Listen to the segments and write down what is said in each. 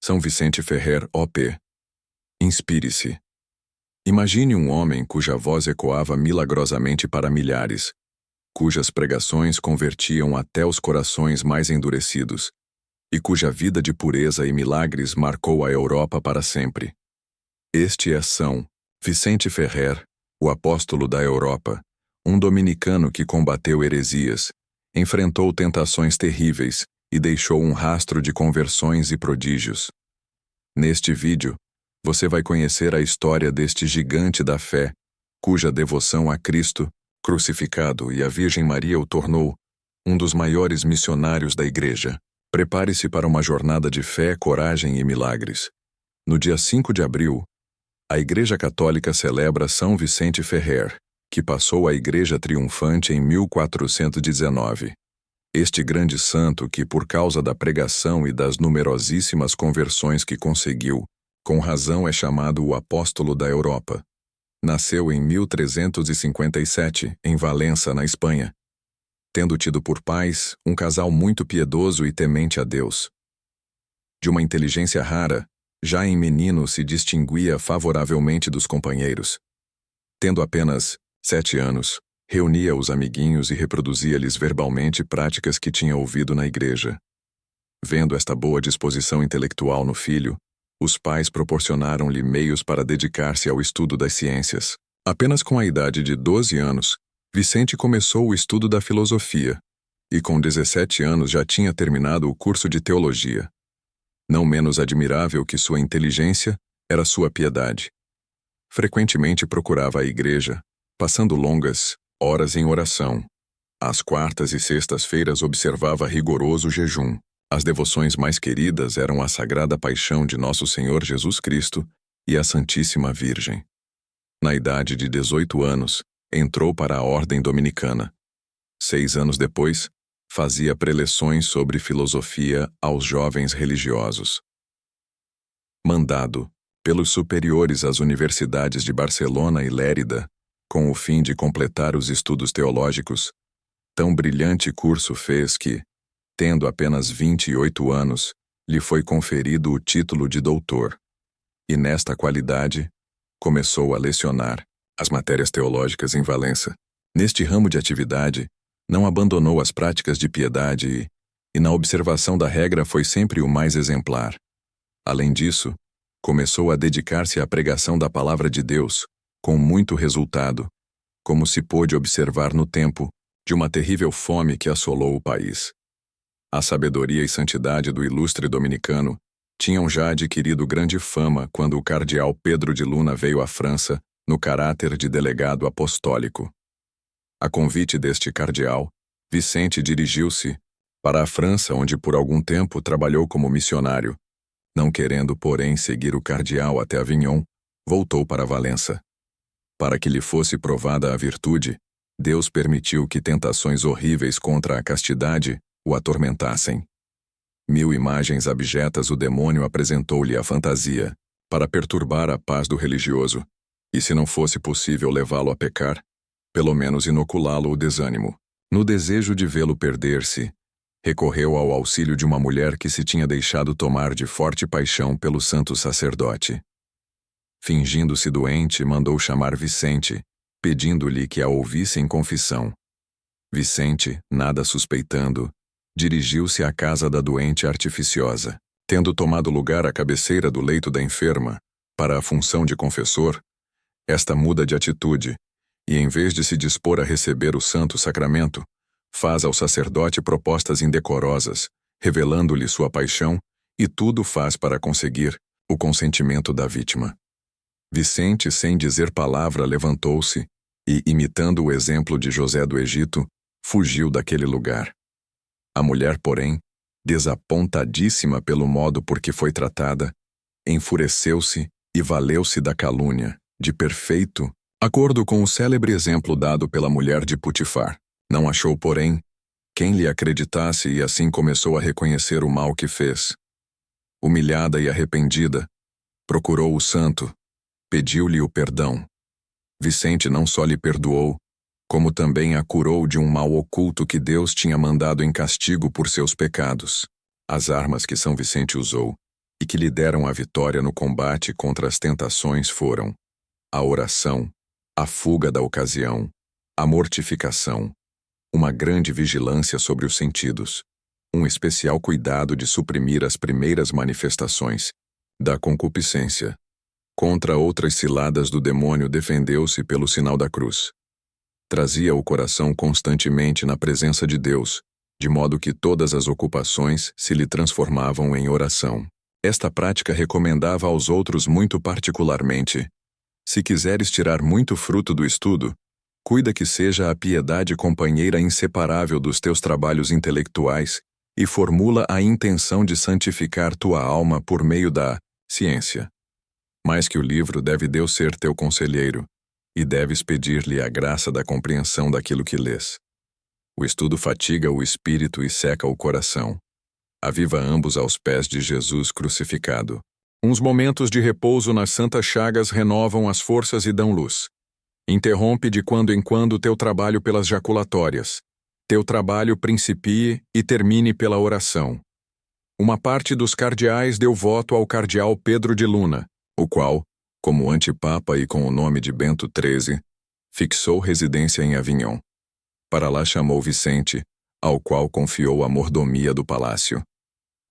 São Vicente Ferrer, OP. Inspire-se. Imagine um homem cuja voz ecoava milagrosamente para milhares, cujas pregações convertiam até os corações mais endurecidos, e cuja vida de pureza e milagres marcou a Europa para sempre. Este é São Vicente Ferrer, o apóstolo da Europa, um dominicano que combateu heresias, enfrentou tentações terríveis e deixou um rastro de conversões e prodígios. Neste vídeo, você vai conhecer a história deste gigante da fé, cuja devoção a Cristo, crucificado e a Virgem Maria o tornou um dos maiores missionários da Igreja. Prepare-se para uma jornada de fé, coragem e milagres. No dia 5 de abril, a Igreja Católica celebra São Vicente Ferrer, que passou a Igreja triunfante em 1419. Este grande santo que, por causa da pregação e das numerosíssimas conversões que conseguiu, com razão é chamado o Apóstolo da Europa. Nasceu em 1357, em Valença, na Espanha, tendo tido por pais um casal muito piedoso e temente a Deus. De uma inteligência rara, já em menino se distinguia favoravelmente dos companheiros. Tendo apenas 7 anos, reunia os amiguinhos e reproduzia-lhes verbalmente práticas que tinha ouvido na igreja. Vendo esta boa disposição intelectual no filho, os pais proporcionaram-lhe meios para dedicar-se ao estudo das ciências. Apenas com a idade de 12 anos, Vicente começou o estudo da filosofia, e com 17 anos já tinha terminado o curso de teologia. Não menos admirável que sua inteligência era sua piedade. Frequentemente procurava a igreja, passando longas horas em oração. Às quartas e sextas-feiras observava rigoroso jejum. As devoções mais queridas eram a Sagrada Paixão de Nosso Senhor Jesus Cristo e a Santíssima Virgem. Na idade de 18 anos, entrou para a Ordem Dominicana. 6 anos depois, fazia preleções sobre filosofia aos jovens religiosos. Mandado pelos superiores às universidades de Barcelona e Lérida, com o fim de completar os estudos teológicos, tão brilhante curso fez que, tendo apenas 28 anos, lhe foi conferido o título de doutor, e nesta qualidade, começou a lecionar as matérias teológicas em Valença. Neste ramo de atividade, não abandonou as práticas de piedade e na observação da regra foi sempre o mais exemplar. Além disso, começou a dedicar-se à pregação da palavra de Deus, com muito resultado, como se pôde observar no tempo de uma terrível fome que assolou o país. A sabedoria e santidade do ilustre dominicano tinham já adquirido grande fama quando o cardeal Pedro de Luna veio à França no caráter de delegado apostólico. A convite deste cardeal, Vicente dirigiu-se para a França, onde por algum tempo trabalhou como missionário. Não querendo, porém, seguir o cardeal até Avignon, voltou para Valença. Para que lhe fosse provada a virtude, Deus permitiu que tentações horríveis contra a castidade o atormentassem. 1000 imagens abjetas o demônio apresentou-lhe à fantasia, para perturbar a paz do religioso, e se não fosse possível levá-lo a pecar, pelo menos inoculá-lo o desânimo. No desejo de vê-lo perder-se, recorreu ao auxílio de uma mulher que se tinha deixado tomar de forte paixão pelo santo sacerdote. Fingindo-se doente, mandou chamar Vicente, pedindo-lhe que a ouvisse em confissão. Vicente, nada suspeitando, dirigiu-se à casa da doente artificiosa. Tendo tomado lugar à cabeceira do leito da enferma, para a função de confessor, esta muda de atitude, e em vez de se dispor a receber o santo sacramento, faz ao sacerdote propostas indecorosas, revelando-lhe sua paixão, e tudo faz para conseguir o consentimento da vítima. Vicente, sem dizer palavra, levantou-se e, imitando o exemplo de José do Egito, fugiu daquele lugar. A mulher, porém, desapontadíssima pelo modo por que foi tratada, enfureceu-se e valeu-se da calúnia, de perfeito acordo com o célebre exemplo dado pela mulher de Putifar. Não achou, porém, quem lhe acreditasse e assim começou a reconhecer o mal que fez. Humilhada e arrependida, procurou o santo, pediu-lhe o perdão. Vicente não só lhe perdoou, como também a curou de um mal oculto que Deus tinha mandado em castigo por seus pecados. As armas que São Vicente usou e que lhe deram a vitória no combate contra as tentações foram a oração, a fuga da ocasião, a mortificação, uma grande vigilância sobre os sentidos, um especial cuidado de suprimir as primeiras manifestações da concupiscência. Contra outras ciladas do demônio defendeu-se pelo sinal da cruz. Trazia o coração constantemente na presença de Deus, de modo que todas as ocupações se lhe transformavam em oração. Esta prática recomendava aos outros muito particularmente: se quiseres tirar muito fruto do estudo, cuida que seja a piedade companheira inseparável dos teus trabalhos intelectuais e formula a intenção de santificar tua alma por meio da ciência. Mais que o livro, deve Deus ser teu conselheiro, e deves pedir-lhe a graça da compreensão daquilo que lês. O estudo fatiga o espírito e seca o coração. Aviva ambos aos pés de Jesus crucificado. Uns momentos de repouso nas santas chagas renovam as forças e dão luz. Interrompe de quando em quando teu trabalho pelas jaculatórias. Teu trabalho principie e termine pela oração. Uma parte dos cardeais deu voto ao cardeal Pedro de Luna, o qual, como antipapa e com o nome de Bento XIII, fixou residência em Avignon. Para lá chamou Vicente, ao qual confiou a mordomia do palácio.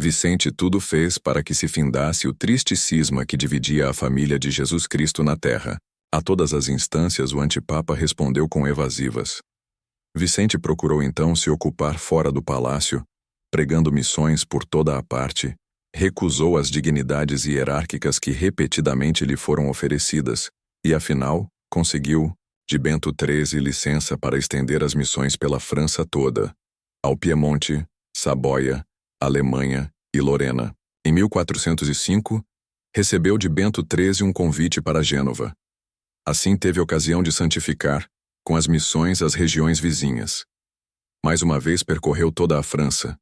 Vicente tudo fez para que se findasse o triste cisma que dividia a família de Jesus Cristo na terra. A todas as instâncias o antipapa respondeu com evasivas. Vicente procurou então se ocupar fora do palácio, pregando missões por toda a parte, recusou as dignidades hierárquicas que repetidamente lhe foram oferecidas, e afinal, conseguiu, de Bento XIII, licença para estender as missões pela França toda, ao Piemonte, Saboia, Alemanha e Lorena. Em 1405, recebeu de Bento XIII um convite para Gênova. Assim teve ocasião de santificar, com as missões, as regiões vizinhas. Mais uma vez percorreu toda a França.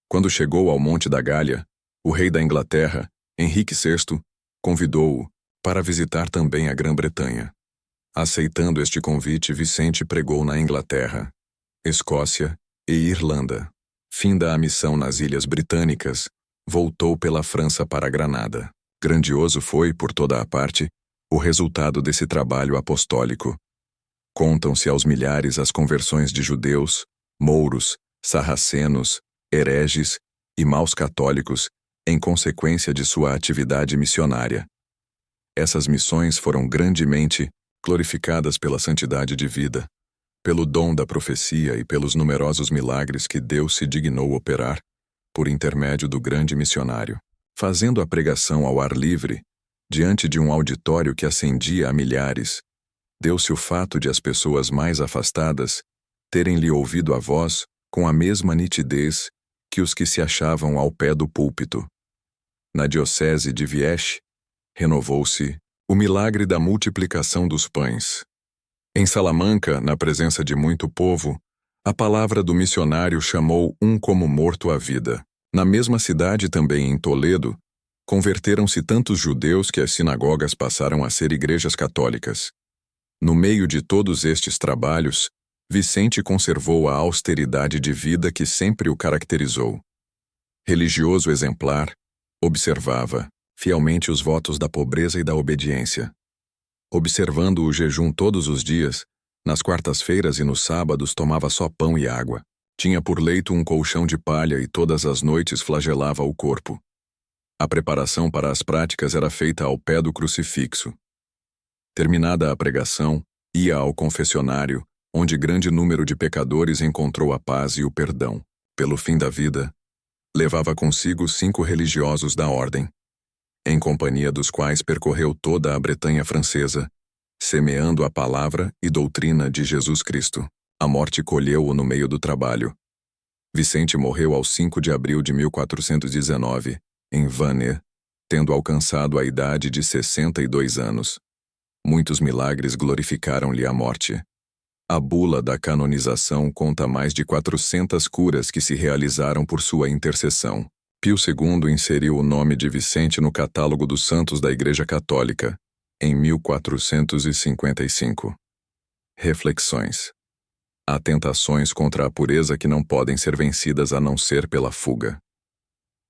Quando chegou ao Monte da Gália, o rei da Inglaterra, Henrique VI, convidou-o para visitar também a Grã-Bretanha. Aceitando este convite, Vicente pregou na Inglaterra, Escócia e Irlanda. Finda a missão nas Ilhas Britânicas, voltou pela França para Granada. Grandioso foi, por toda a parte, o resultado desse trabalho apostólico. Contam-se aos milhares as conversões de judeus, mouros, sarracenos, hereges e maus católicos em consequência de sua atividade missionária. Essas missões foram grandemente glorificadas pela santidade de vida, pelo dom da profecia e pelos numerosos milagres que Deus se dignou operar por intermédio do grande missionário. Fazendo a pregação ao ar livre, diante de um auditório que ascendia a milhares, deu-se o fato de as pessoas mais afastadas terem-lhe ouvido a voz com a mesma nitidez que os que se achavam ao pé do púlpito. Na diocese de Viesque, renovou-se o milagre da multiplicação dos pães. Em Salamanca, na presença de muito povo, a palavra do missionário chamou um como morto à vida. Na mesma cidade, também em Toledo, converteram-se tantos judeus que as sinagogas passaram a ser igrejas católicas. No meio de todos estes trabalhos, Vicente conservou a austeridade de vida que sempre o caracterizou. Religioso exemplar, observava fielmente os votos da pobreza e da obediência. Observando o jejum todos os dias, nas quartas-feiras e nos sábados tomava só pão e água. Tinha por leito um colchão de palha e todas as noites flagelava o corpo. A preparação para as práticas era feita ao pé do crucifixo. Terminada a pregação, ia ao confessionário, onde grande número de pecadores encontrou a paz e o perdão. Pelo fim da vida, levava consigo 5 religiosos da ordem, em companhia dos quais percorreu toda a Bretanha francesa, semeando a palavra e doutrina de Jesus Cristo. A morte colheu-o no meio do trabalho. Vicente morreu ao 5 de abril de 1419, em Vannes, tendo alcançado a idade de 62 anos. Muitos milagres glorificaram-lhe a morte. A bula da canonização conta mais de 400 curas que se realizaram por sua intercessão. Pio II inseriu o nome de Vicente no catálogo dos santos da Igreja Católica, em 1455. Reflexões. Há tentações contra a pureza que não podem ser vencidas a não ser pela fuga.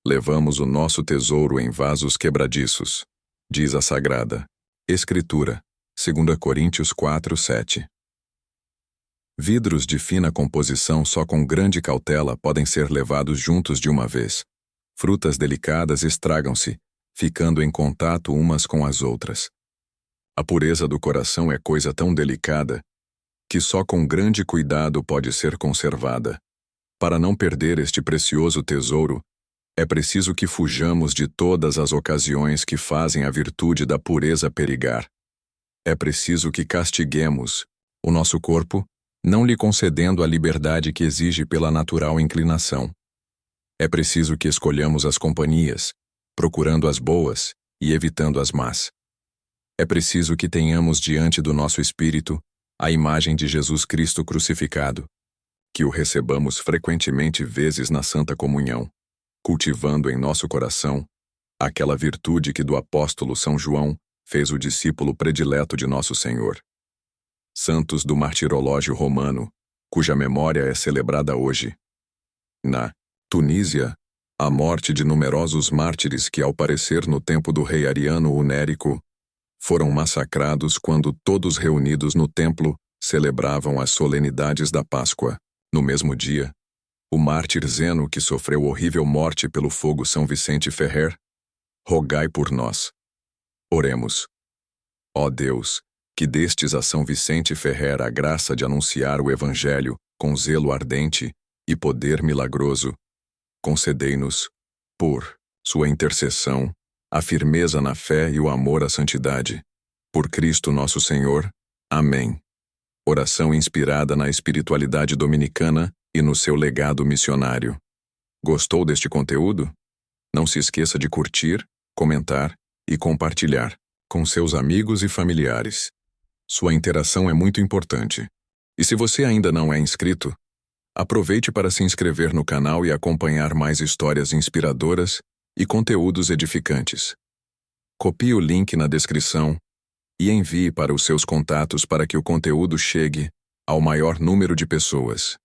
levamos o nosso tesouro em vasos quebradiços, diz a Sagrada Escritura, 2 Coríntios 4:7. Vidros de fina composição só com grande cautela podem ser levados juntos de uma vez. Frutas delicadas estragam-se, ficando em contato umas com as outras. A pureza do coração é coisa tão delicada que só com grande cuidado pode ser conservada. Para não perder este precioso tesouro, é preciso que fujamos de todas as ocasiões que fazem a virtude da pureza perigar. É preciso que castiguemos o nosso corpo, não lhe concedendo a liberdade que exige pela natural inclinação. É preciso que escolhamos as companhias, procurando as boas e evitando as más. É preciso que tenhamos diante do nosso espírito a imagem de Jesus Cristo crucificado, que o recebamos frequentemente vezes na Santa Comunhão, cultivando em nosso coração aquela virtude que do apóstolo São João fez o discípulo predileto de nosso Senhor. Santos do martirológio romano, cuja memória é celebrada hoje. Na Tunísia, a morte de numerosos mártires que, ao parecer no tempo do rei Ariano o Nérico, foram massacrados quando todos reunidos no templo celebravam as solenidades da Páscoa. No mesmo dia, o mártir Zeno, que sofreu horrível morte pelo fogo São Vicente Ferrer, rogai por nós. Oremos. Ó Deus, que destes a São Vicente Ferrer a graça de anunciar o Evangelho com zelo ardente e poder milagroso, concedei-nos, por sua intercessão, a firmeza na fé e o amor à santidade. Por Cristo nosso Senhor. Amém. Oração inspirada na espiritualidade dominicana e no seu legado missionário. Gostou deste conteúdo? Não se esqueça de curtir, comentar e compartilhar com seus amigos e familiares. Sua interação é muito importante. E se você ainda não é inscrito, aproveite para se inscrever no canal e acompanhar mais histórias inspiradoras e conteúdos edificantes. Copie o link na descrição e envie para os seus contatos para que o conteúdo chegue ao maior número de pessoas.